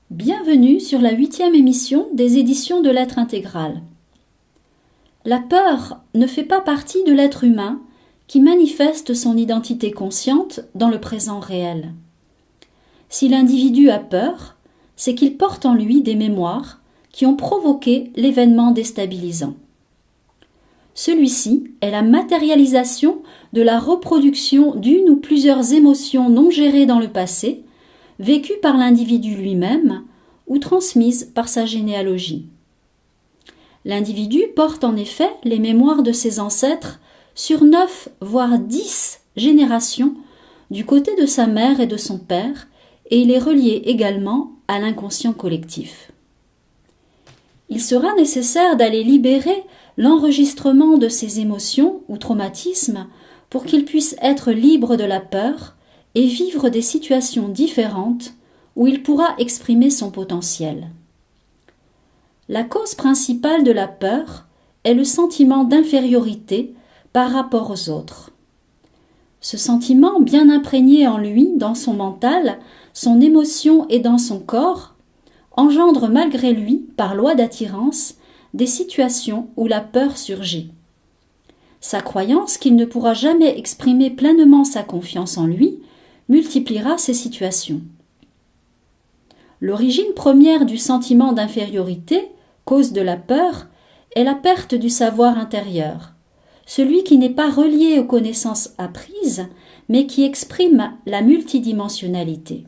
Bienvenue sur la 8e émission des éditions de l'être intégral. La peur ne fait pas partie de l'être humain qui manifeste son identité consciente dans le présent réel. Si l'individu a peur, c'est qu'il porte en lui des mémoires qui ont provoqué l'événement déstabilisant. Celui-ci est la matérialisation de la reproduction d'une ou plusieurs émotions non gérées dans le passé, vécues par l'individu lui-même ou transmises par sa généalogie. L'individu porte en effet les mémoires de ses ancêtres sur 9 voire 10 générations du côté de sa mère et de son père, et il est relié également à l'inconscient collectif. Il sera nécessaire d'aller libérer l'enregistrement de ces émotions ou traumatismes pour qu'il puisse être libre de la peur et vivre des situations différentes où il pourra exprimer son potentiel. La cause principale de la peur est le sentiment d'infériorité par rapport aux autres. Ce sentiment bien imprégné en lui, dans son mental, son émotion et dans son corps, engendre malgré lui, par loi d'attirance, des situations où la peur surgit. Sa croyance qu'il ne pourra jamais exprimer pleinement sa confiance en lui multipliera ces situations. L'origine première du sentiment d'infériorité, cause de la peur, est la perte du savoir intérieur, celui qui n'est pas relié aux connaissances apprises, mais qui exprime la multidimensionnalité.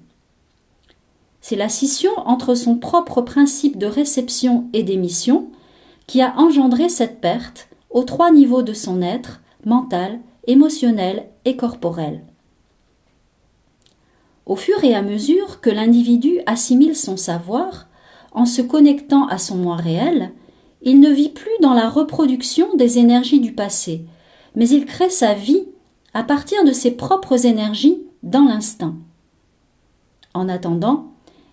C'est la scission entre son propre principe de réception et d'émission qui a engendré cette perte aux 3 niveaux de son être, mental, émotionnel et corporel. Au fur et à mesure que l'individu assimile son savoir, en se connectant à son moi réel, il ne vit plus dans la reproduction des énergies du passé, mais il crée sa vie à partir de ses propres énergies dans l'instant. En attendant,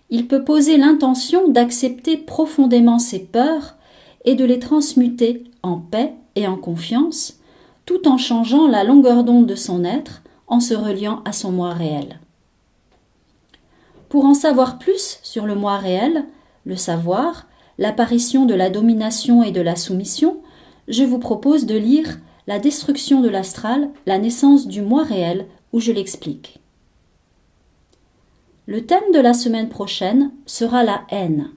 il peut poser l'intention d'accepter profondément ses peurs et de les transmuter en paix et en confiance, tout en changeant la longueur d'onde de son être en se reliant à son moi réel. Pour en savoir plus sur le moi réel, le savoir, l'apparition de la domination et de la soumission, je vous propose de lire La destruction de l'astral, la naissance du moi réel, où je l'explique. Le thème de la semaine prochaine sera la haine.